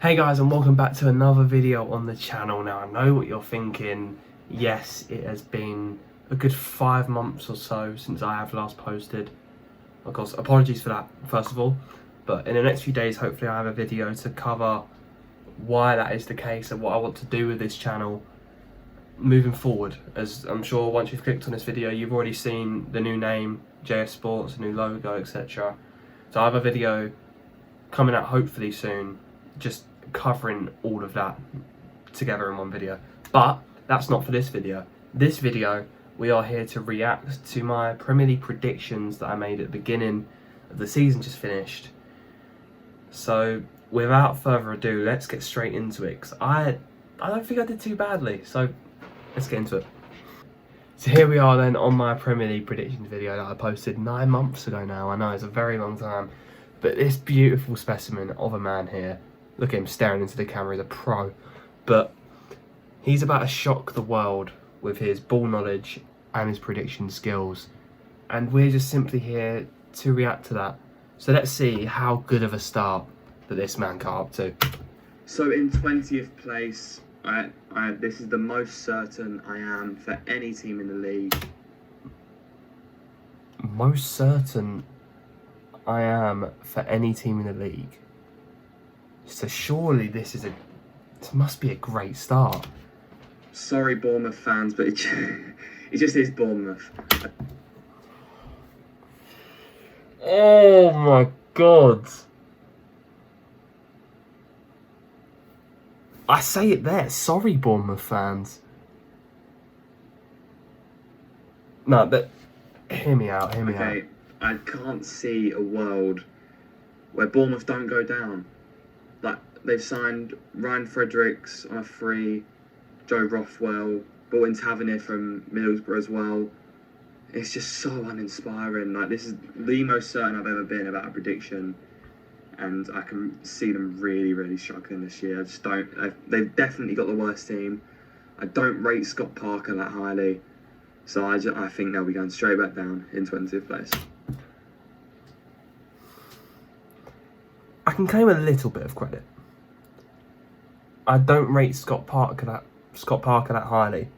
Hey guys, and welcome back to another video on the channel. Now I know what you're thinking. Yes, it has been a good 5 months or so since I have last posted. Of course, apologies for that first of all, but in the next few days hopefully I have a video to cover why that is the case and what I want to do with this channel moving forward. As I'm sure once you've clicked on this video you've already seen the new name, JS Sports, new logo, etc. So I have a video coming out hopefully soon just covering all of that together in one video, but that's not for this video. This video we are here to react to my Premier League predictions that I made at the beginning of the season just finished. So without further ado, let's get straight into it, because I don't think I did too badly, so let's get into it. So here we are then on my Premier League predictions video that I posted 9 months ago now. I know it's a very long time, but this beautiful specimen of a man here, look at him staring into the camera, he's a pro. But he's about to shock the world with his ball knowledge and his prediction skills. And we're just simply here to react to that. So let's see how good of a start that this man got up to. So in 20th place, this is the most certain I am for any team in the league. Most certain I am for any team in the league. So surely this must be a great start. Sorry, Bournemouth fans, but it just is Bournemouth. Oh my god. I say it there. Sorry, Bournemouth fans. No, but hear me out. Okay, I can't see a world where Bournemouth don't go down. Like, they've signed Ryan Fredericks on a free, Joe Rothwell, brought in Tavernier from Middlesbrough as well. It's just so uninspiring. Like, this is the most certain I've ever been about a prediction, and I can see them really struggling this year. I just don't. They've definitely got the worst team. I don't rate Scott Parker that highly, so I think they'll be going straight back down in 20th place. I can claim a little bit of credit. I don't rate Scott Parker that highly.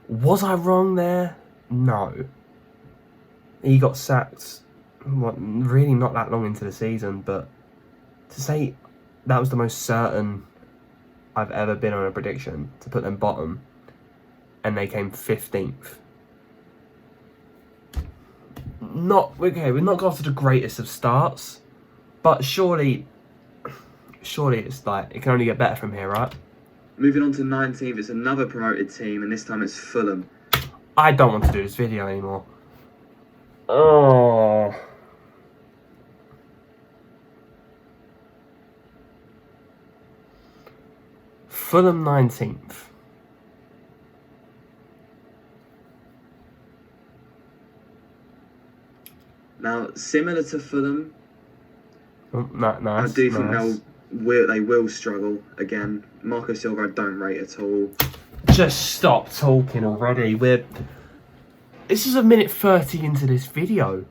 Was I wrong there? No. He got sacked, really not that long into the season, but to say that was the most certain I've ever been on a prediction, to put them bottom, and they came 15th. We've not got off to the greatest of starts, but surely it's like, it can only get better from here, right? Moving on to 19th, it's another promoted team, and this time it's Fulham. I don't want to do this video anymore. Oh. Fulham 19th. Now, similar to Fulham, Nice. I do think they will struggle again. Marco Silva I don't rate at all. Just stop talking already. This is a minute 30 into this video.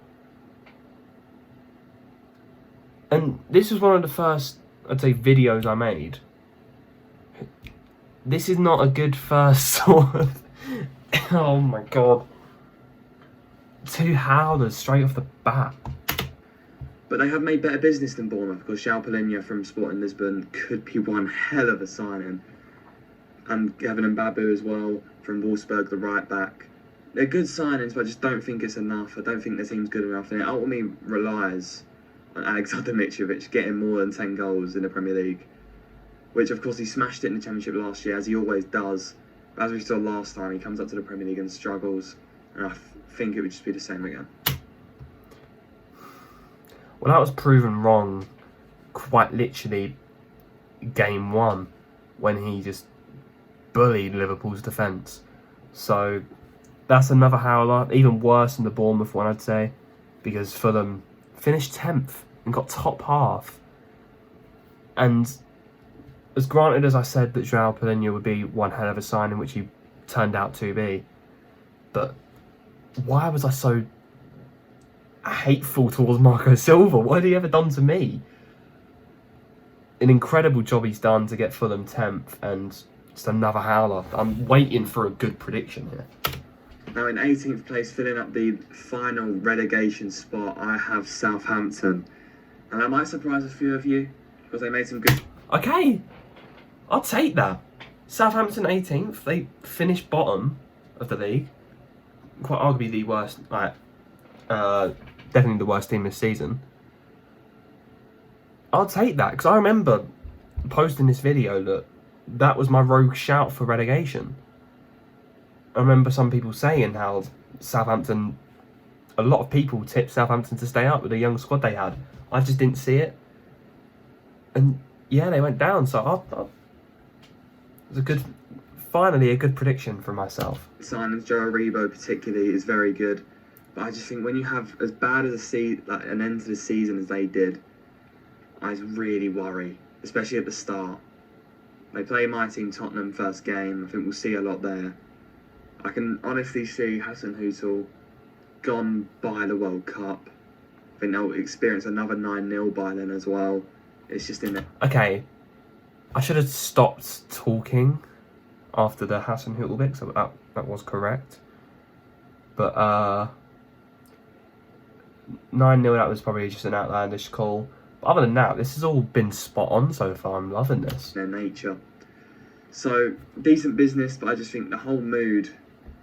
And this was one of the first, I'd say, videos I made. This is not a good first sort of... Oh my god. 2 howlers straight off the bat. But they have made better business than Bournemouth, because João Palhinha from Sporting Lisbon could be one hell of a signing. And Kevin Mbabu as well from Wolfsburg, the right back. They're good signings, but I just don't think it's enough. I don't think the team's good enough, and it ultimately relies on Alexander Mitrovic getting more than 10 goals in the Premier League, which of course he smashed it in the Championship last year, as he always does. But as we saw last time, he comes up to the Premier League and struggles, and I think it would just be the same again. Well, that was proven wrong quite literally game 1, when he just bullied Liverpool's defence. So that's another howler, even worse than the Bournemouth one, I'd say, because Fulham finished 10th and got top half. And as granted as I said that João Palhinha would be one hell of a signing, which he turned out to be, but why was I so hateful towards Marco Silva? What had he ever done to me? an incredible job he's done to get Fulham 10th, and just another howler. I'm waiting for a good prediction here. Now in 18th place, filling up the final relegation spot, I have Southampton. And that might surprise a few of you, because they made some good... Okay, I'll take that. Southampton 18th, they finished bottom of the league. Quite arguably the worst, definitely the worst team this season. I'll take that, because I remember posting this video that was my rogue shout for relegation. I remember some people saying how Southampton, a lot of people tipped Southampton to stay up with the young squad they had. I just didn't see it. And yeah, they went down, so it was finally a good prediction for myself. Signings, Joe Aribo particularly, is very good. But I just think when you have as bad as an end to the season as they did, I really worry, especially at the start. They play my team, Tottenham, first game. I think we'll see a lot there. I can honestly see Hasenhüttl gone by the World Cup. I think they'll experience another 9-0 by then as well. It's just in there. Okay, I should have stopped talking after the Hasenhüttl bit, so that was correct. But 9-0, that was probably just an outlandish call. But other than that, this has all been spot on so far. I'm loving this. Their nature. So, decent business, but I just think the whole mood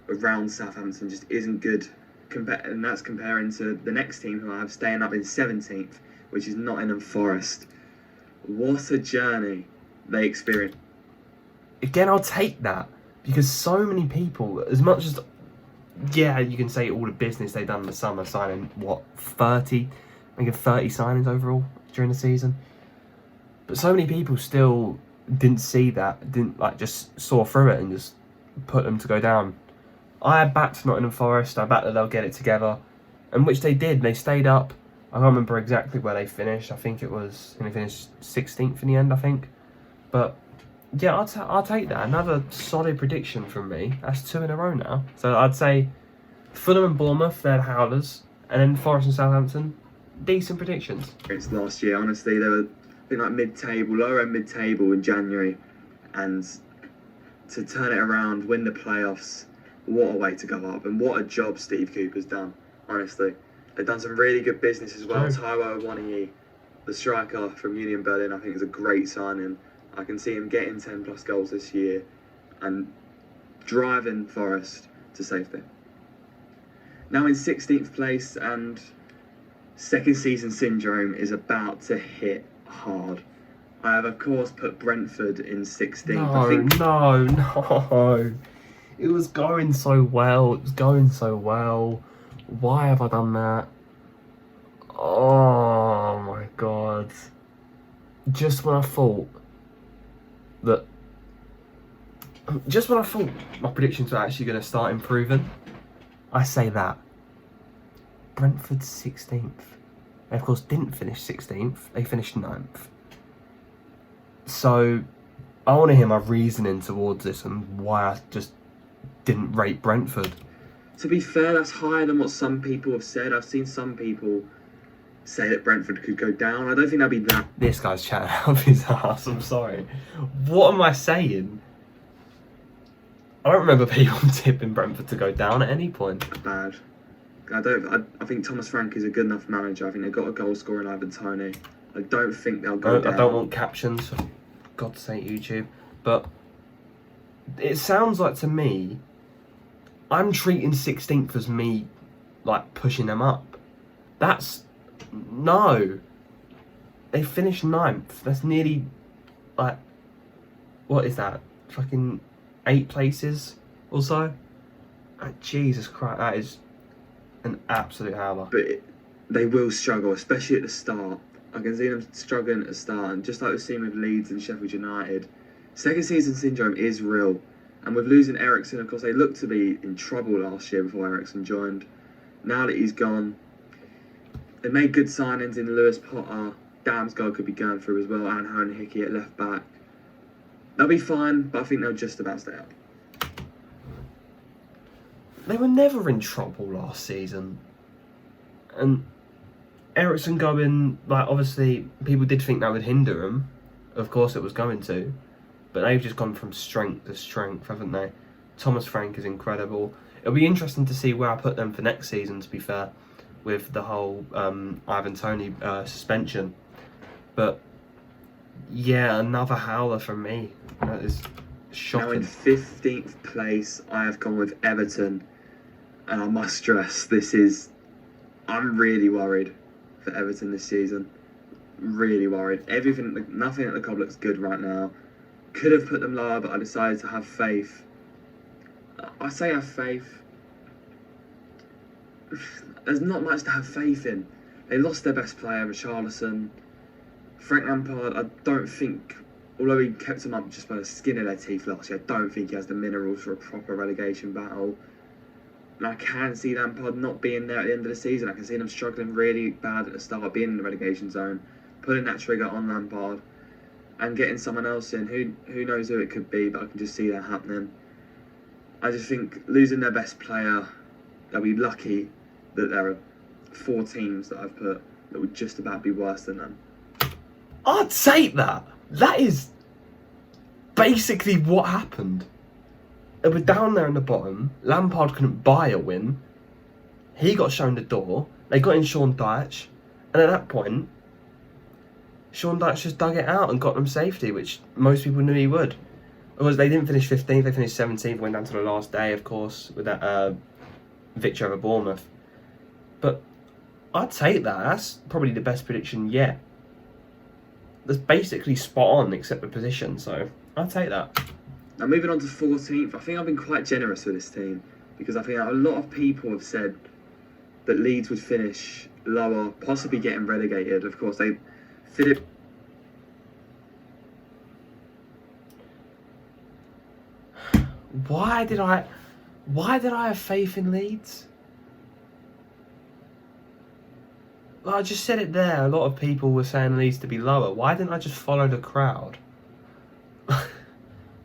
around Southampton just isn't good. And that's comparing to the next team who I have staying up in 17th, which is Nottingham Forest. What a journey they experienced. Again, I'll take that, because so many people, as much as, yeah, you can say all the business they've done in the summer, signing, 30 signings overall during the season. But so many people still didn't see that, just saw through it and just put them to go down. I backed Nottingham Forest, I backed that they'll get it together, and which they did. They stayed up. I can't remember exactly where they finished. I think they finished 16th in the end, I think. But yeah, I'll take that. Another solid prediction from me. That's 2 in a row now. So I'd say Fulham and Bournemouth, they're howlers, and then Forest and Southampton, decent predictions. It's last year, honestly, they were like mid-table, lower end mid-table in January, and to turn it around, win the playoffs, what a way to go up, and what a job Steve Cooper's done, honestly. They've done some really good business as well. Taiwo Awoniyi, the striker from Union Berlin, I think is a great signing. I can see him getting 10 plus goals this year and driving Forest to safety. Now in 16th place, and second season syndrome is about to hit hard. I have of course put Brentford in 16th. No. It was going so well. Why have I done that? Oh my god. Just when I thought my predictions were actually going to start improving, I say that. Brentford 16th. They of course didn't finish 16th, they finished 9th. So I want to hear my reasoning towards this and why I just didn't rate Brentford. To be fair, that's higher than what some people have said. I've seen some people say that Brentford could go down. I don't think that'll be that. This guy's chatting out of his ass, I'm sorry. What am I saying? I don't remember people tipping Brentford to go down at any point. Bad. I think Thomas Frank is a good enough manager. I think they've got a goal scorer in Ivan Toney. I don't think they'll go down. I don't want captions, for God's sake, YouTube. But it sounds like to me, I'm treating 16th as me, pushing them up. No. They finished 9th. That's nearly, what is that? Fucking 8 places or so? Jesus Christ, that is an absolute howler. But they will struggle, especially at the start. I can see them struggling at the start, and just like we've seen with Leeds and Sheffield United, second season syndrome is real. And with losing Eriksen, of course, they looked to be in trouble last year before Eriksen joined. Now that he's gone, they made good signings in Lewis Potter. Damsgaard could be going through as well, and Aaron Hickey at left back. They'll be fine, but I think they'll just about stay up. They were never in trouble last season. And Eriksen going, obviously, people did think that would hinder them Of course it was going to. But they've just gone from strength to strength, haven't they? Thomas Frank is incredible. It'll be interesting to see where I put them for next season, to be fair, with the whole Ivan Toney suspension. But yeah, another howler from me. That is Now in shocking. 15th place, I have gone with Everton. And I must stress, I'm really worried for Everton this season. Really worried. Nothing at the club looks good right now. Could have put them lower, but I decided to have faith. I say have faith. There's not much to have faith in. They lost their best player, Richarlison. Frank Lampard, I don't think, although he kept them up just by the skin of their teeth last year, I don't think he has the minerals for a proper relegation battle. And I can see Lampard not being there at the end of the season. I can see them struggling really bad at the start, being in the relegation zone, putting that trigger on Lampard and getting someone else in. Who knows who it could be, but I can just see that happening. I just think losing their best player, they'll be lucky that there are 4 teams that I've put that would just about be worse than them. I'd say that. That is basically what happened. They were down there in the bottom. Lampard couldn't buy a win. He got shown the door. They got in Sean Dyche. And at that point, Sean Dyche just dug it out and got them safety, which most people knew he would. Because they didn't finish 15th, they finished 17th, went down to the last day, of course, with that victory over Bournemouth. But I'd take that. That's probably the best prediction yet. That's basically spot on, except the position, so I'd take that. Now moving on to 14th, I think I've been quite generous with this team because I think a lot of people have said that Leeds would finish lower, possibly getting relegated. Of course, Philip. Why did I have faith in Leeds? Well, I just said it there. A lot of people were saying Leeds to be lower. Why didn't I just follow the crowd?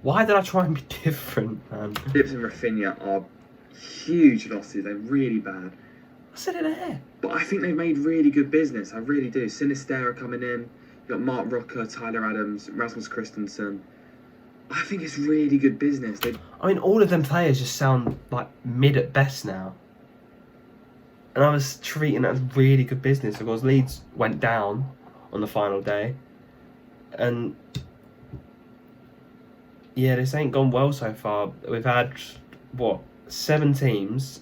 Why did I try and be different, man? Phillips and Rafinha are huge losses. They're really bad. I said it there. But I think they've made really good business. I really do. Sinistera coming in. You've got Mark Rocker, Tyler Adams, Rasmus Christensen. I think it's really good business. I mean, all of them players just sound like mid at best now. And I was treating it as really good business because Leeds went down on the final day. And yeah, this ain't gone well so far. We've had, 7 teams.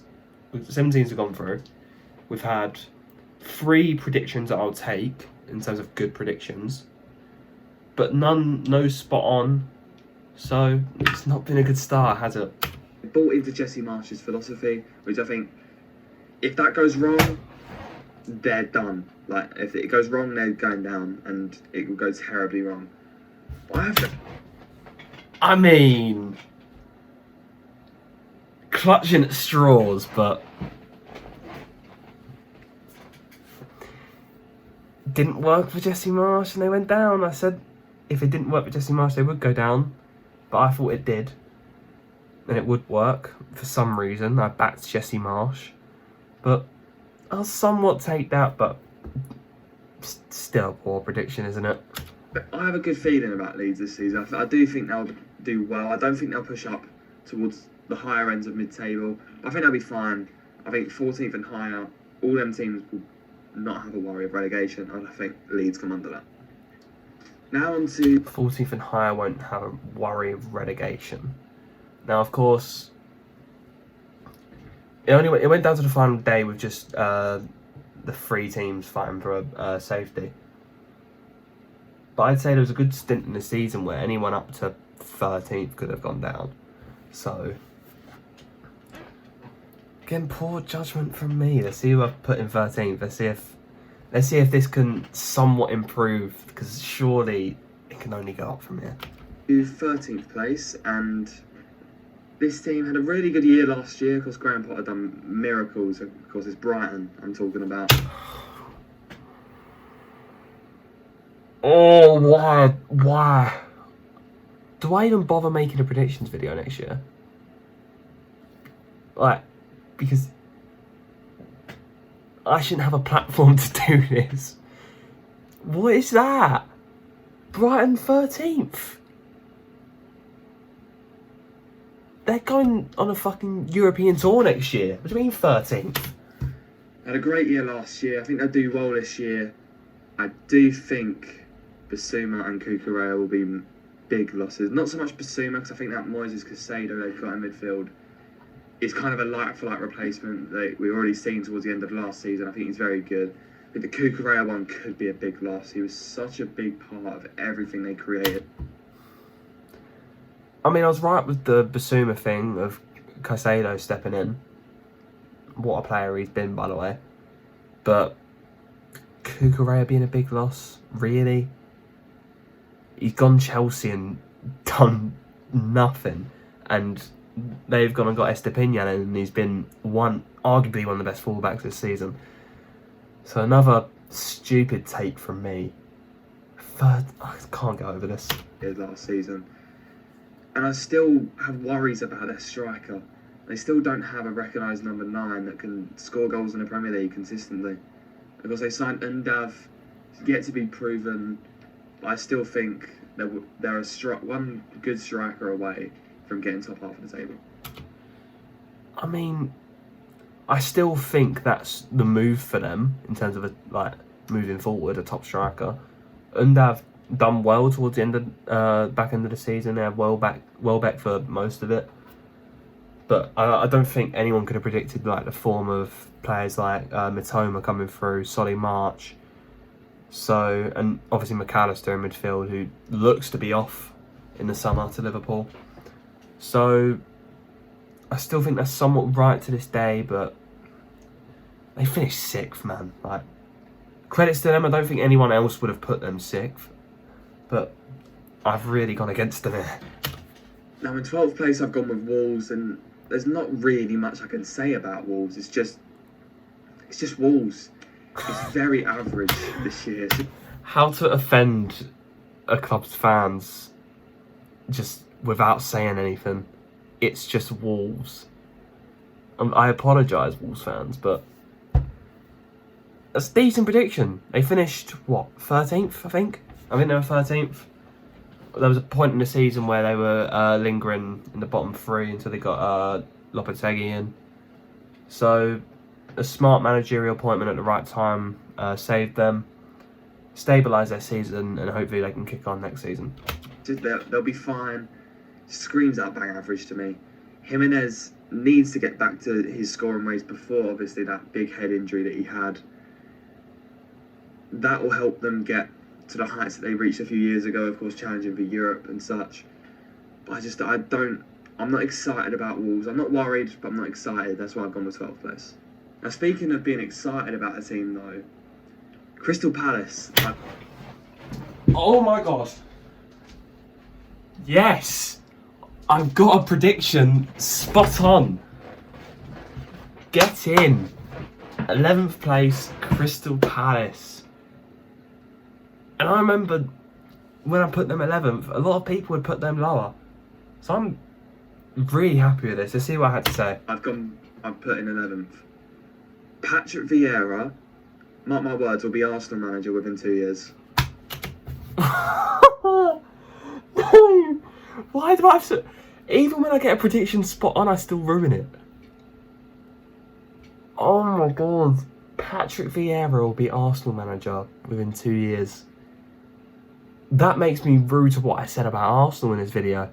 7 teams have gone through. We've had 3 predictions that I'll take in terms of good predictions. But no spot on. So it's not been a good start, has it? Bought into Jesse Marsh's philosophy, which I think, if that goes wrong, they're done. Like, if it goes wrong, they're going down, and it will go terribly wrong. But I mean, clutching at straws, but didn't work for Jesse Marsh and they went down. I said if it didn't work for Jesse Marsh, they would go down, but I thought it did. And it would work for some reason. I backed Jesse Marsh, but I'll somewhat take that, but still a poor prediction, isn't it? I have a good feeling about Leeds this season. I do think they'll do well. I don't think they'll push up towards the higher ends of mid-table. I think they'll be fine. I think 14th and higher, all them teams will not have a worry of relegation, and I think Leeds come under that. Now on to 14th and higher won't have a worry of relegation. Now, of course, it went down to the final day with just the 3 teams fighting for safety. But I'd say there was a good stint in the season where anyone up to 13th could have gone down. So, again, poor judgment from me. Let's see who I've put in 13th. Let's see if this can somewhat improve, because surely it can only go up from here. 13th place, and this team had a really good year last year. Of course, Graham Potter done miracles. Of course, it's Brighton I'm talking about. Oh, why? Do I even bother making a predictions video next year? Like, because I shouldn't have a platform to do this. What is that? Brighton 13th. They're going on a fucking European tour next year. What do you mean 13th? Had a great year last year. I think they'll do well this year. I do think Basuma and Kukurea will be big losses. Not so much Basuma, because I think that Moises Caicedo they've got in midfield is kind of a like-for-like replacement that we've already seen towards the end of last season. I think he's very good. I think the Kukurea one could be a big loss. He was such a big part of everything they created. I mean, I was right with the Basuma thing of Caicedo stepping in. What a player he's been, by the way. But Kukurea being a big loss, really? He's gone Chelsea and done nothing. And they've gone and got Estepinian in, and he's been arguably one of the best fullbacks this season. So another stupid take from me. I can't get over this. Last season. And I still have worries about their striker. They still don't have a recognised number 9 that can score goals in the Premier League consistently. Because they signed Undav, yet to be proven. But I still think they're one good striker away from getting top half of the table. I mean, I still think that's the move for them in terms of moving forward, a top striker. Undav done well towards the end of back end of the season. They had Welbeck for most of it. But I don't think anyone could have predicted the form of players like Mitoma coming through, Solly March. So, and obviously McAllister in midfield, who looks to be off in the summer to Liverpool. So, I still think that's somewhat right to this day, but they finished 6th, man. Credits to them. I don't think anyone else would have put them 6th, but I've really gone against them here. Now, in 12th place, I've gone with Wolves, and there's not really much I can say about Wolves. It's just Wolves. It's very average this year. How to offend a club's fans just without saying anything. It's just Wolves. I apologise, Wolves fans, but that's a decent prediction. They finished, 13th, I think? I think they were 13th. There was a point in the season where they were lingering in the bottom 3 until they got Lopetegui in. So, a smart managerial appointment at the right time saved them, stabilised their season, and hopefully they can kick on next season. They'll be fine. Screams out bang average to me. Jimenez needs to get back to his scoring ways before, obviously, that big head injury that he had. That will help them get to the heights that they reached a few years ago, of course, challenging for Europe and such. But I'm not excited about Wolves. I'm not worried, but I'm not excited. That's why I've gone with 12th place. Now, speaking of being excited about a team, though, Crystal Palace. Oh my god. Yes! I've got a prediction spot on. Get in. 11th place, Crystal Palace. And I remember when I put them 11th, a lot of people would put them lower. So I'm really happy with this. Let's see what I had to say. I've put in 11th. Patrick Vieira, mark my words, will be Arsenal manager within 2 years. No! Why do I have to... Even when I get a prediction spot on, I still ruin it. Oh my god. Patrick Vieira will be Arsenal manager within 2 years. That makes me rude to what I said about Arsenal in this video.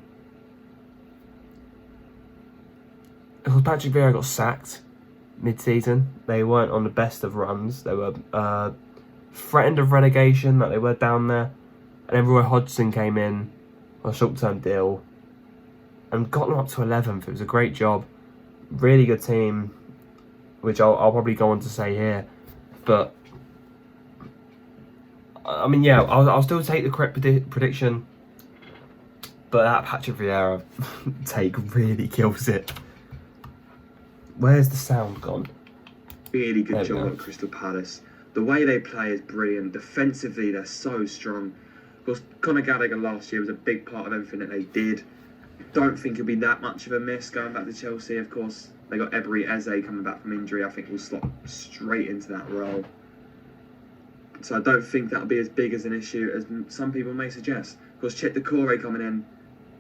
Because Patrick Vieira got sacked mid-season. They weren't on the best of runs. They were threatened of relegation, like they were down there. And then Roy Hodgson came in on a short-term deal and got them up to 11th. It was a great job. Really good team, which I'll probably go on to say here. But, I mean, yeah, I'll still take the correct prediction. But that Patrick Vieira take really kills it. Where's the sound gone? Really good job at Crystal Palace. The way they play is brilliant. Defensively, they're so strong. Of course, Conor Gallagher last year was a big part of everything that they did. Don't think it'll be that much of a miss going back to Chelsea. Of course, they got Ebery Eze coming back from injury. I think will slot straight into that role. So I don't think that'll be as big as an issue as some people may suggest. Of course, Chet Decore coming in,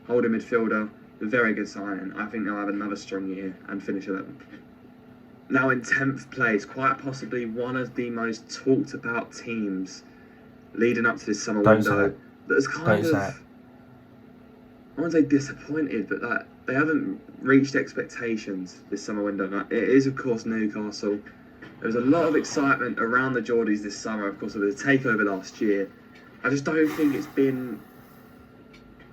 holding midfielder, a very good signing. I think they'll have another strong year and finish 11th. Now in 10th place, quite possibly one of the most talked about teams leading up to this summer window. That's kind of, I won't say disappointed, but like they haven't reached expectations this summer window. Now, it is, of course, Newcastle. There was a lot of excitement around the Geordies this summer, of course, with the takeover last year. I just don't think it's been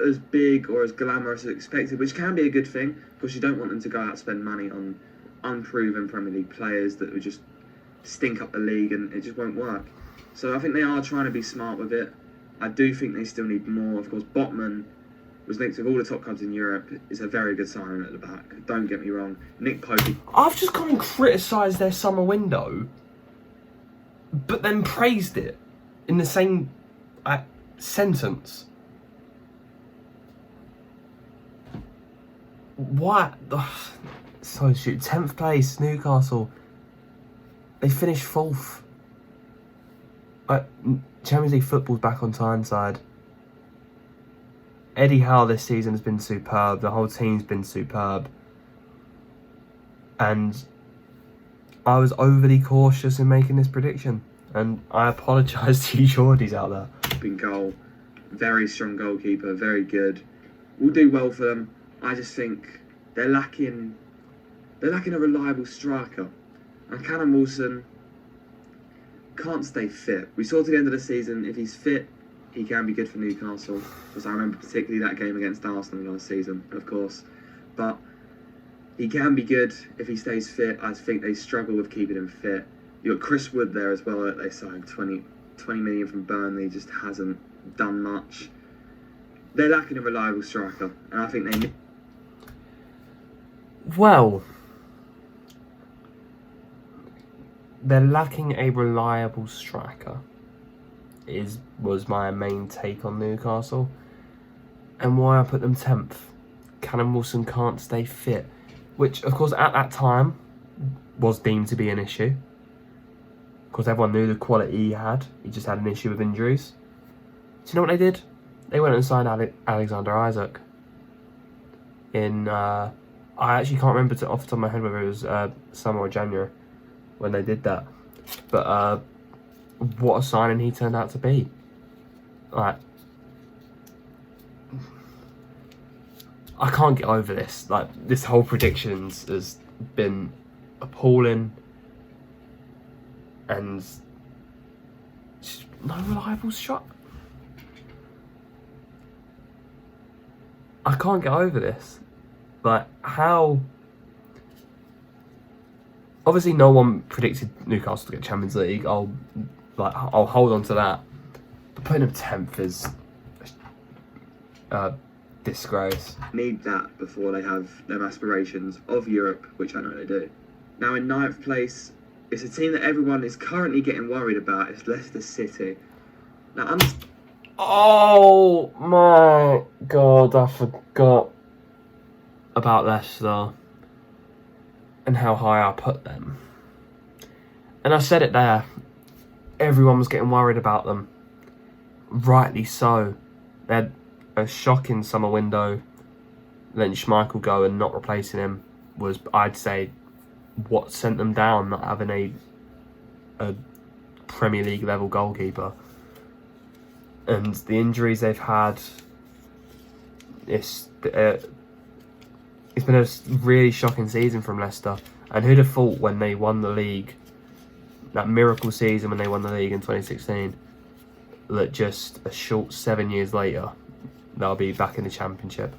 as big or as glamorous as expected, which can be a good thing, because you don't want them to go out and spend money on unproven Premier League players that would just stink up the league, and it just won't work. So I think they are trying to be smart with it. I do think they still need more. Of course, Botman was linked with all the top clubs in Europe. Is a very good signing at the back. Don't get me wrong. Nick Pope. I've just gone and criticised their summer window, but then praised it in the same sentence. What? So shoot, 10th place, Newcastle. They finished 4th. Champions League football's back on Tyneside. Eddie Howe this season has been superb. The whole team's been superb. And I was overly cautious in making this prediction. And I apologise to you Geordies out there. Been goal. Very strong goalkeeper. Very good. We'll do well for them. I just think they're lacking a reliable striker. And Callum Wilson can't stay fit. We saw to the end of the season, if he's fit, he can be good for Newcastle. Because I remember particularly that game against Arsenal last season, of course. But he can be good if he stays fit. I think they struggle with keeping him fit. You've got Chris Wood there as well that they signed 20 million from Burnley, just hasn't done much. They're lacking a reliable striker, and I think they... Well, they're lacking a reliable striker was my main take on Newcastle, and why I put them 10th. Callum Wilson can't stay fit, which of course at that time was deemed to be an issue. Of course, everyone knew the quality he had. He just had an issue with injuries. Do you know what they did? They went and signed Alexander Isak. I actually can't remember off the top of my head whether it was summer or January when they did that. But what a signing he turned out to be. Like, I can't get over this. Like, this whole predictions has been appalling. And just no reliable shot. I can't get over this. Like, how... Obviously, no one predicted Newcastle to get Champions League. I'll hold on to that. But putting them 10th is a disgrace. Need that before they have their aspirations of Europe, which I know they do. Now, in 9th place, it's a team that everyone is currently getting worried about. It's Leicester City. Now, oh my God, I forgot about Leicester and how high I put them. And I said it there. Everyone was getting worried about them. Rightly so. They had a shocking summer window. Letting Schmeichel go and not replacing him was, I'd say, what sent them down, not having a Premier League level goalkeeper. And the injuries they've had, it's been a really shocking season from Leicester. And who'd have thought when they won the league, that miracle season when they won the league in 2016, that just a short 7 years later, they'll be back in the Championship.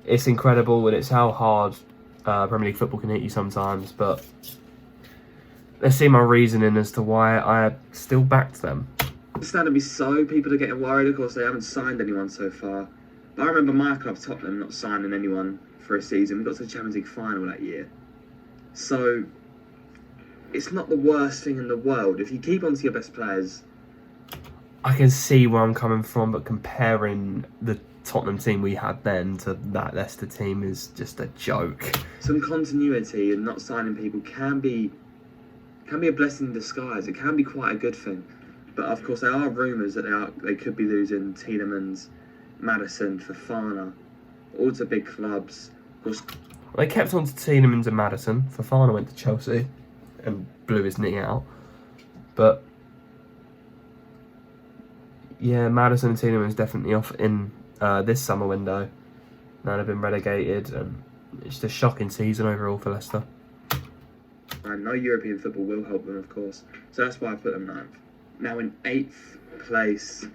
It's incredible, and it's how hard Premier League football can hit you sometimes, but let's see my reasoning as to why I still backed them. Understandably so, people are getting worried. Of course, they haven't signed anyone so far. But I remember my club, Tottenham, not signing anyone for a season. We got to the Champions League final that year. So, it's not the worst thing in the world. If you keep on to your best players... I can see where I'm coming from, but comparing the Tottenham team we had then to that Leicester team is just a joke. Some continuity and not signing people can be a blessing in disguise. It can be quite a good thing. But of course, there are rumours that they could be losing Tielemans, Maddison, Fofana, all to big clubs. Of course, They kept on to Tielemans and Maddison. Fofana went to Chelsea and blew his knee out. But yeah, Maddison and Tielemans definitely off in this summer window. Now they've been relegated, and it's just a shocking season overall for Leicester. and no European football will help them, of course. So that's why I put them ninth. Now in 8th place,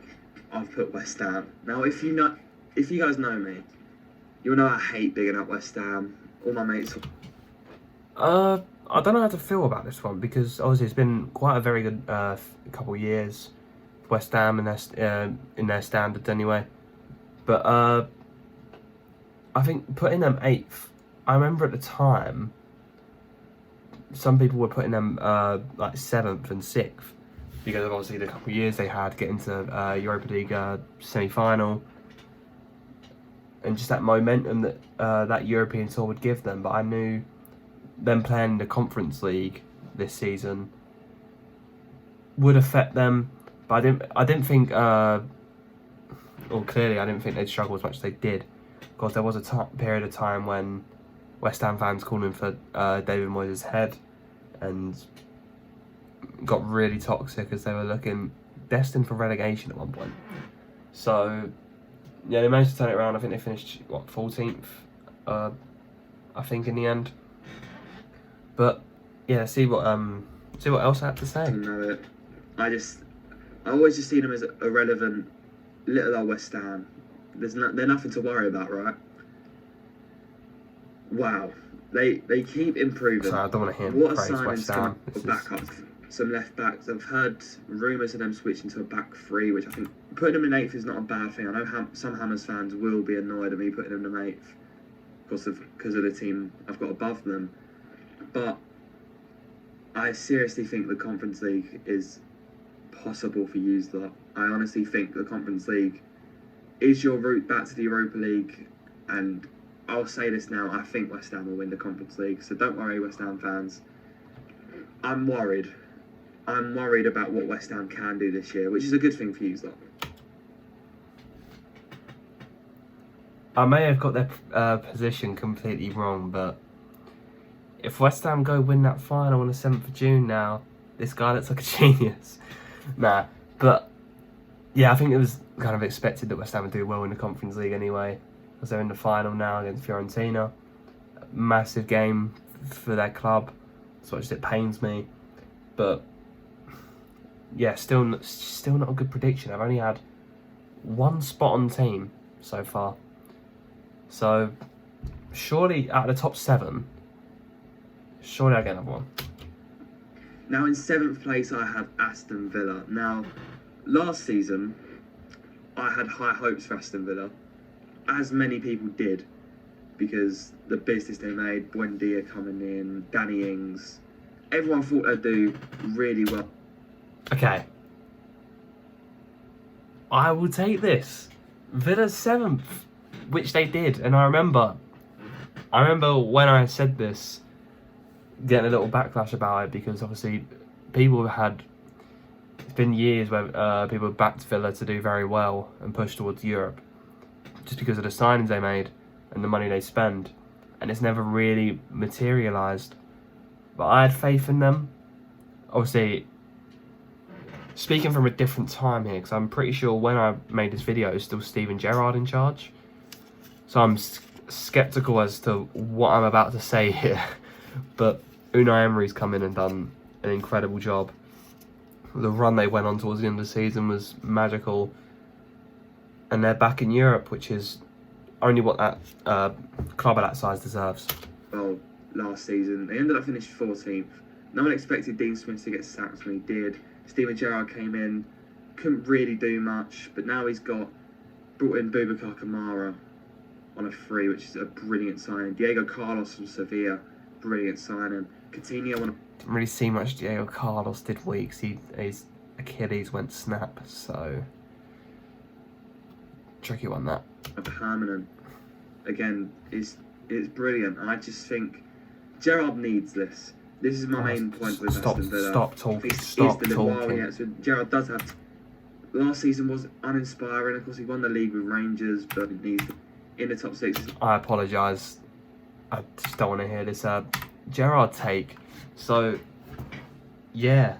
I've put West Ham. Now, if you guys know me, you'll know I hate bigging up West Ham. All my mates. I don't know how to feel about this one because obviously it's been quite a very good couple of years for West Ham in their standards anyway. But I think putting them 8th, I remember at the time some people were putting them like 7th and 6th because of obviously the couple of years they had getting to Europa League semi-final and just that momentum that that European tour would give them. But I knew them playing in the Conference League this season would affect them. But I didn't think, or clearly I didn't think they'd struggle as much as they did. Because there was a period of time when West Ham fans calling for David Moyes' head and got really toxic as they were looking destined for relegation at one point. So yeah, they managed to turn it around. I think they finished 14th, I think in the end. But yeah, see what else I have to say. No, I always just see them as irrelevant little old West Ham. They're nothing to worry about, right? Wow, they keep improving. Sorry, I don't want to hear What a praise signings West Ham. back up some left backs. I've heard rumours of them switching to a back three, which I think putting them in 8th is not a bad thing. I know some Hammers fans will be annoyed at me putting them in 8th because of the team I've got above them, but I seriously think the Conference League is possible for you lot. I honestly think the Conference League is your route back to the Europa League, and I'll say this now, I think West Ham will win the Conference League, so don't worry, West Ham fans. I'm worried about what West Ham can do this year, which is a good thing for you lot. I may have got their position completely wrong, but if West Ham go win that final on the 7th of June now, this guy looks like a genius. Nah, but yeah, I think it was kind of expected that West Ham would do well in the Conference League anyway, because they're in the final now against Fiorentina. Massive game for their club, so it pains me. But yeah, still not a good prediction. I've only had one spot on team so far. So surely out of the top 7, surely I get another one. Now in 7th place I have Aston Villa. Now, last season I had high hopes for Aston Villa, as many people did, because the business they made, Buendia coming in, Danny Ings, everyone thought they'd do really well. Okay, I will take this. Villa's 7th, which they did, and I remember when I said this, getting a little backlash about it, because obviously it's been years where people have backed Villa to do very well and push towards Europe just because of the signings they made and the money they spend, and it's never really materialised. But I had faith in them. Obviously, speaking from a different time here, because I'm pretty sure when I made this video it was still Steven Gerrard in charge, so I'm sceptical as to what I'm about to say here. But Unai Emery's come in and done an incredible job. The run they went on towards the end of the season was magical, and they're back in Europe, which is only what that club of that size deserves. Well, last season they ended up finishing 14th. No one expected Dean Smith to get sacked when he did. Steven Gerrard came in, couldn't really do much, but now he's brought in Boubacar Kamara on a free, which is a brilliant signing. Diego Carlos from Sevilla, brilliant signing. Coutinho on a... Didn't really see much Diego Carlos did weeks. His Achilles went snap, so tricky one that. Permanent. Again, it's brilliant. I just think Gerrard needs this. This is my main point with Stop, Aston Villa. stop I talking. think Stop is the while, talking. yeah, so Gerrard does have. Last season was uninspiring. Of course, he won the league with Rangers, but he's in the top 6. I apologise. I just don't want to hear this Gerrard take. So, yeah.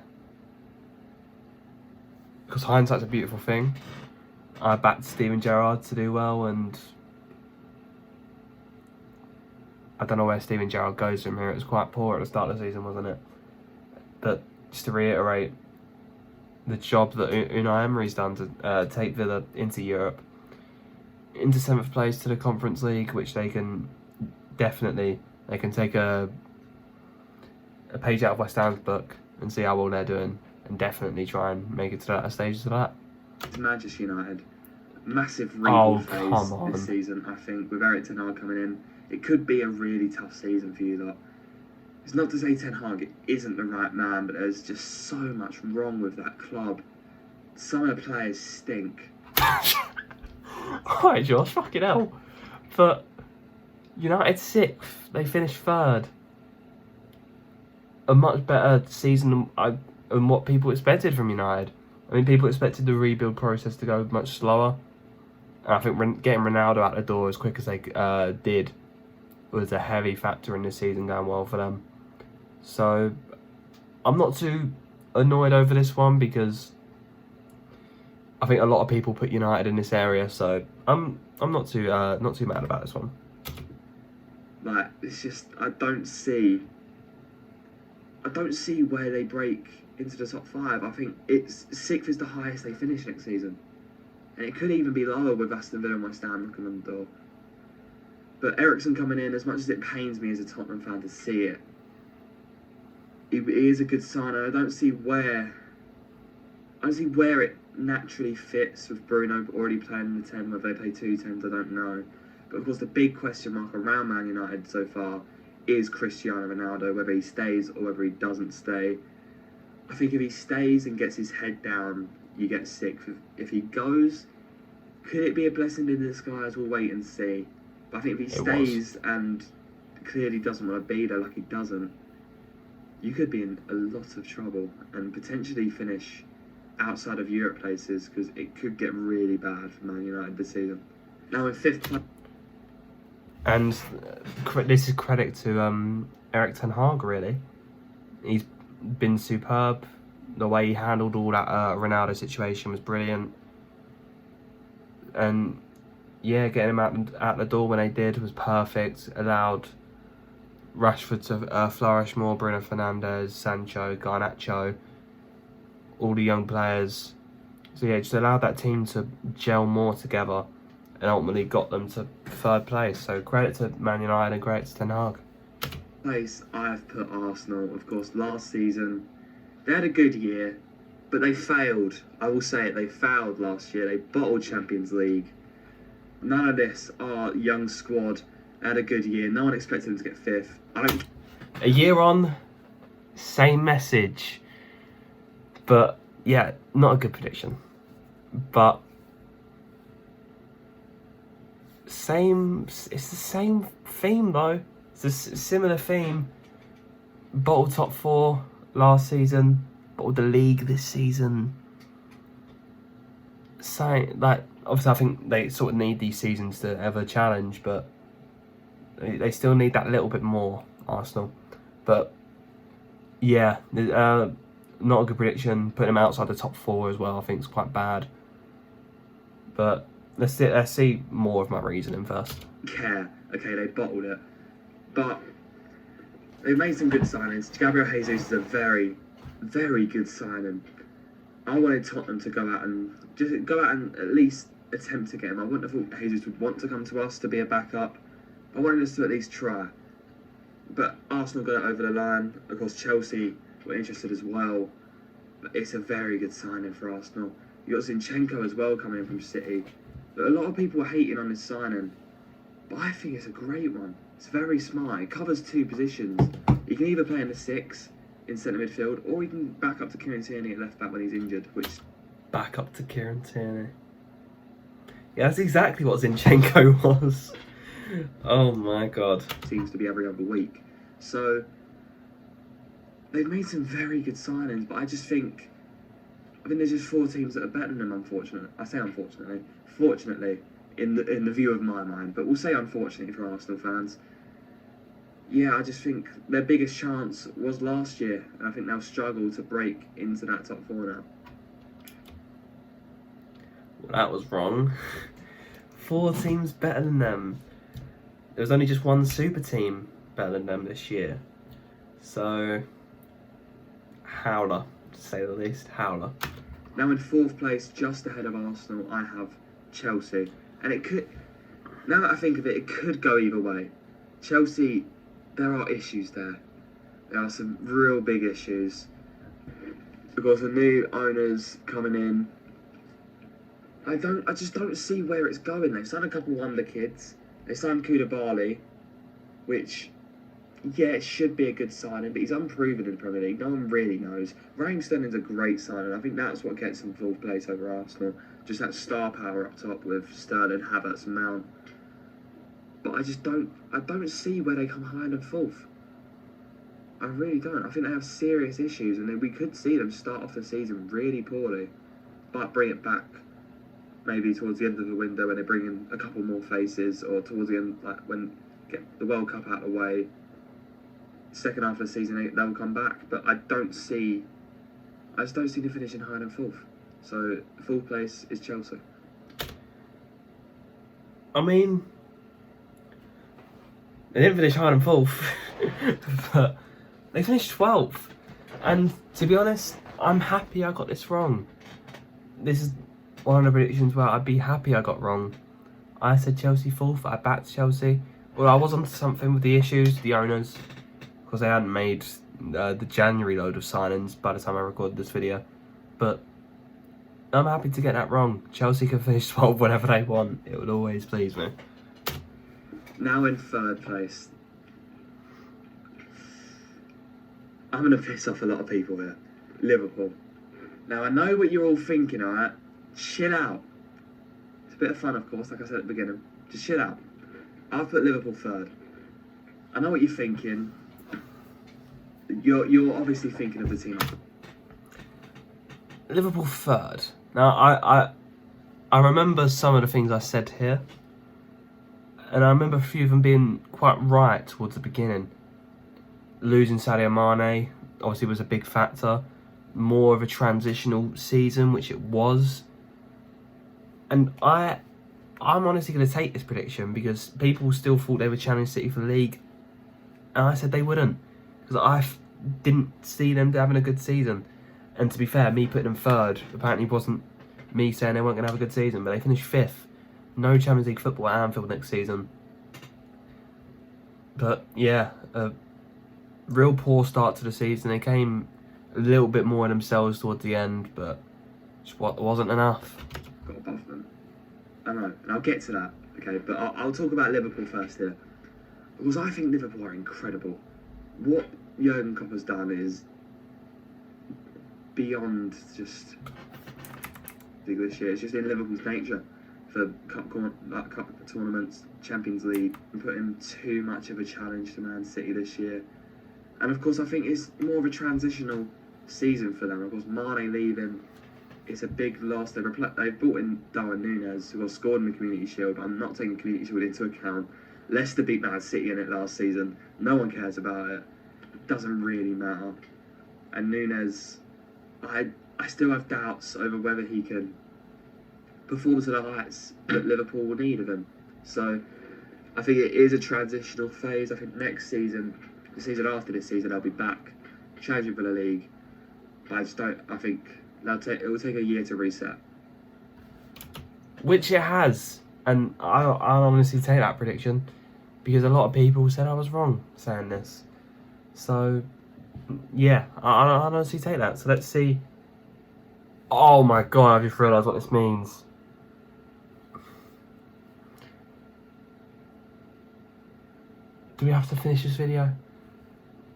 Because hindsight's a beautiful thing. I backed Steven Gerrard to do well, and I don't know where Steven Gerrard goes from here. It was quite poor at the start of the season, wasn't it? But just to reiterate, the job that Unai Emery's done to take Villa into Europe, into 7th place to the Conference League, which they can definitely, they can take a page out of West Ham's book and see how well they're doing, and definitely try and make it to the latter stages of that. Manchester United, massive rebuild come phase on. this season. I think with Erik Ten Hag coming in, it could be a really tough season for you lot. It's not to say Ten Hag isn't the right man, but there's just so much wrong with that club. Some of the players stink. Alright, Josh, fucking hell. But United 6th, they finished 3rd. A much better season than what people expected from United. I mean, people expected the rebuild process to go much slower. And I think getting Ronaldo out the door as quick as they did was a heavy factor in this season going well for them. So I'm not too annoyed over this one, because I think a lot of people put United in this area. So I'm not too mad about this one. Like, it's just I don't see where they break into the top 5. I think it's 6th is the highest they finish next season, and it could even be lower with Aston Villa and West Ham knocking on the door. But Eriksen coming in, as much as it pains me as a Tottenham fan to see it, he is a good sign, and I don't see where it naturally fits with Bruno already playing in the 10. Whether they play 2 10s, I don't know. But of course, the big question mark around Man United so far is Cristiano Ronaldo, whether he stays or whether he doesn't stay. I think if he stays and gets his head down, you get 6th. If he goes, could it be a blessing in disguise? We'll wait and see. But I think if he stays and clearly doesn't want to be there, like he doesn't, you could be in a lot of trouble and potentially finish outside of Europe places, because it could get really bad for Man United this season. Now in 5th place. And this is credit to Erik Ten Hag, really. He's been superb. The way he handled all that Ronaldo situation was brilliant. And yeah, getting him out the door when they did was perfect. Allowed Rashford to flourish more, Bruno Fernandes, Sancho, Garnacho, all the young players. So yeah, just allowed that team to gel more together, and ultimately got them to 3rd place. So credit to Man United and credit to Ten Hag. Place I've put Arsenal. Of course, last season they had a good year, but they failed. I will say it, they failed last year. They bottled Champions League. None of this. Our young squad had a good year. No one expected them to get 5th. A year on, same message. But yeah, not a good prediction. But it's the same theme though. It's a similar theme. Bottled top 4 last season, bottled the league this season. So, like, obviously I think they sort of need these seasons to ever challenge, but they still need that little bit more, Arsenal. But yeah, not a good prediction. Putting them outside the top 4 as well, I think is quite bad. But let's see more of my reasoning first. Okay, they bottled it, but they've made some good signings. Gabriel Jesus is a very, very good signing. I wanted Tottenham to go out and at least attempt to get him. I wouldn't have thought Jesus would want to come to us to be a backup. I wanted us to at least try. But Arsenal got it over the line. Of course, Chelsea were interested as well. But it's a very good signing for Arsenal. You got Zinchenko as well coming in from City. But a lot of people are hating on this signing, but I think it's a great one. It's very smart. It covers 2 positions. You can either play in the 6 in centre midfield, or you can back up to Kieran Tierney at left back when he's injured. Back up to Kieran Tierney. Yeah, that's exactly what Zinchenko was. Oh my god. Seems to be every other week. So they've made some very good signings, but I think there's just 4 teams that are better than them. Unfortunately, I say unfortunately. Fortunately, in the view of my mind, but we'll say unfortunately for Arsenal fans. Yeah, I just think their biggest chance was last year, and I think they'll struggle to break into that top 4 now. Well, that was wrong. 4 teams better than them. There was only just one super team better than them this year. So, howler, to say the least, howler. Now in 4th place, just ahead of Arsenal, I have Chelsea. And it could, now that I think of it, it could go either way. Chelsea, there are issues there. There are some real big issues. Because the new owners coming in, I just don't see where it's going. They've signed a couple of wonder kids. They signed Koulibaly, which, yeah, it should be a good signing, but he's unproven in the Premier League. No one really knows. Raheem Sterling's a great signing. I think that's what gets him 4th place over Arsenal. Just that star power up top with Sterling, Havertz, and Mount. But I don't see where they come higher than 4th. I really don't. I think they have serious issues, and we could see them start off the season really poorly, but bring it back maybe towards the end of the window when they bring in a couple more faces, or towards the end, like when get the World Cup out of the way. Second half of the season, they'll come back, but I just don't see them finishing higher than 4th. So 4th place is Chelsea. I mean, they didn't finish higher than 4th, but they finished 12th. And to be honest, I'm happy I got this wrong. This is one of the predictions where I'd be happy I got wrong. I said Chelsea 4th, I backed Chelsea. Well, I was onto something with the issues, the owners, because they hadn't made the January load of signings by the time I recorded this video. But I'm happy to get that wrong. Chelsea can finish 12 whenever they want. It would always please me. Now in 3rd place. I'm going to piss off a lot of people here. Liverpool. Now I know what you're all thinking, alright? Chill out. It's a bit of fun, of course, like I said at the beginning. Just chill out. I've put Liverpool 3rd. I know what you're thinking. You're obviously thinking of the team. Liverpool 3rd. Now, I remember some of the things I said here, and I remember a few of them being quite right towards the beginning. Losing Sadio Mane obviously was a big factor. More of a transitional season, which it was. And I'm honestly going to take this prediction because people still thought they would challenge City for the league, and I said they wouldn't because I didn't see them having a good season. And to be fair, me putting them 3rd apparently wasn't me saying they weren't going to have a good season, but they finished 5th. No Champions League football at Anfield next season. But yeah, a real poor start to the season. They came a little bit more in themselves towards the end, but just wasn't enough. Got above them. I know, and I'll get to that, okay? But I'll talk about Liverpool first here. Because I think Liverpool are incredible. What Jurgen Klopp has done is beyond just big this year. It's just in Liverpool's nature for cup tournaments, Champions League, and putting too much of a challenge to Man City this year. And of course, I think it's more of a transitional season for them. Of course, Mane leaving, it's a big loss. They've brought in Darwin Núñez, who scored in the Community Shield, but I'm not taking the Community Shield into account. Leicester beat Man City in it last season. No one cares about it. It doesn't really matter. And Núñez, I still have doubts over whether he can perform to the heights that Liverpool will need of him. So I think it is a transitional phase. I think next season, the season after this season, they'll be back challenging for the league. But I just don't. I think it will take a year to reset. Which it has, and I'll honestly take that prediction because a lot of people said I was wrong saying this. So yeah, I'll honestly take that. So let's see. Oh my god, I just realised what this means. Do we have to finish this video?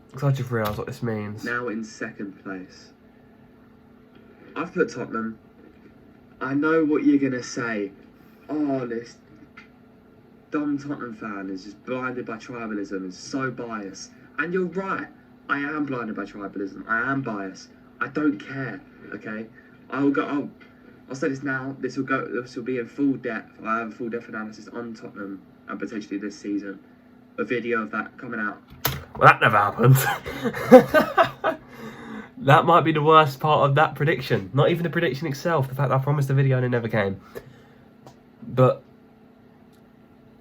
Because I just realised what this means. Now in 2nd place, I've put Tottenham. I know what you're going to say. Oh, this dumb Tottenham fan is just blinded by tribalism, is so biased. And you're right. I am blinded by tribalism. I am biased. I don't care. Okay, I'll say this now. This will be in full depth. I have a full depth analysis on Tottenham and potentially this season. A video of that coming out. Well, that never happened. That might be the worst part of that prediction. Not even the prediction itself. The fact that I promised a video and it never came. But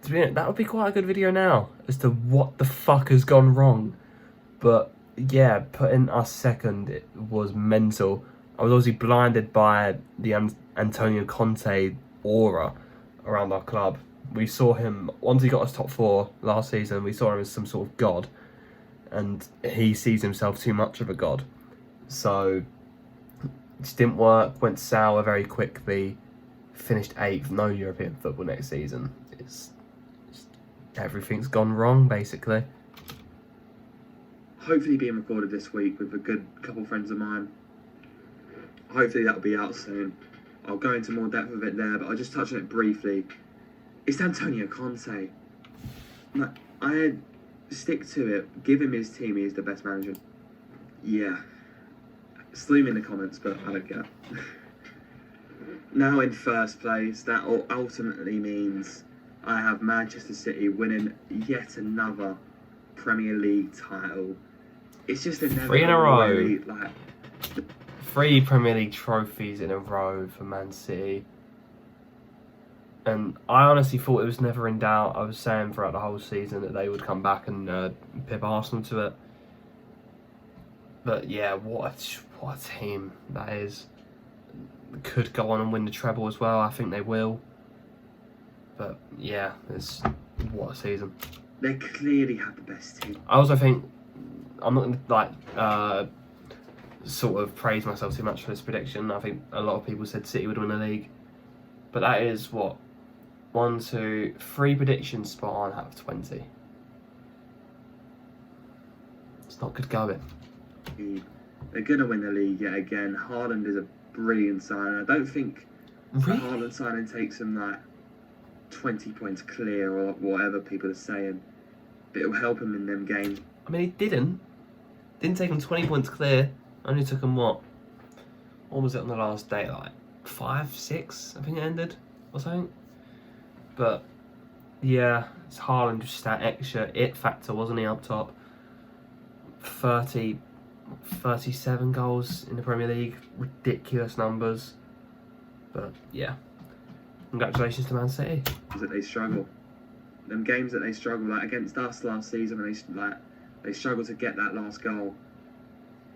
to be honest, that would be quite a good video now as to what the fuck has gone wrong. But yeah, putting us second, it was mental. I was obviously blinded by the Antonio Conte aura around our club. We saw him, once he got us top 4 last season, we saw him as some sort of god. And he sees himself too much of a god. So, it just didn't work, went sour very quickly, finished 8th, no European football next season. Everything's gone wrong, basically. Hopefully being recorded this week with a good couple friends of mine. Hopefully that'll be out soon. I'll go into more depth of it there, but I'll just touch on it briefly. It's Antonio Conte. I stick to it. Give him his team. He is the best manager. Yeah. Slew me in the comments, but I don't care. Now in first place, that ultimately means I have Manchester City winning yet another Premier League title. It's just a 3 in a row. 3 Premier League trophies in a row for Man City. And I honestly thought it was never in doubt. I was saying throughout the whole season that they would come back and pip Arsenal to it. But yeah, what a team that is. Could go on and win the treble as well. I think they will. But yeah, what a season. They clearly have the best team. I also think, I'm not going to sort of praise myself too much for this prediction. I think a lot of people said City would win the league. But that is what? 1, 2, 3 predictions spot on out of 20. It's not good going. They're going to win the league yet again. Haaland is a brilliant signing. I don't think Really? the Haaland signing takes them 20 points clear or whatever people are saying. But it'll help him in them games. I mean, he didn't take him 20 points clear. Only took him what was it on the last day? 5, 6, I think it ended, or something. But yeah, it's Haaland, just that extra it factor, wasn't he, up top? 37 goals in the Premier League, ridiculous numbers. But yeah, congratulations to Man City. That they struggle. Them games that they struggle, like against us last season, when they struggle to get that last goal.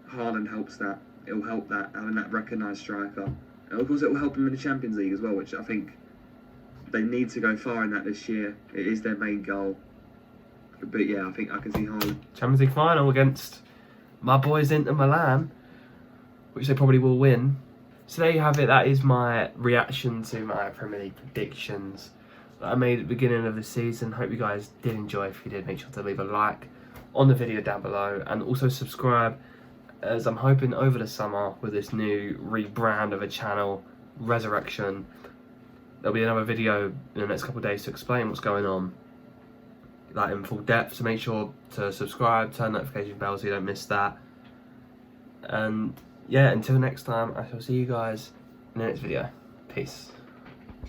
Haaland helps that. It'll help that, having that recognised striker. And of course it will help them in the Champions League as well, which I think they need to go far in that this year. It is their main goal. But yeah, I think I can see Haaland. Champions League final against my boys Inter Milan, which they probably will win. So there you have it. That is my reaction to my Premier League predictions that I made at the beginning of the season. Hope you guys did enjoy. If you did, make sure to leave a like on the video down below and also subscribe, as I'm hoping over the summer with this new rebrand of a channel, Resurrection, there'll be another video in the next couple of days to explain what's going on, in full depth. So make sure to subscribe, turn notification bell so you don't miss that. And yeah, until next time, I shall see you guys in the next video. Peace.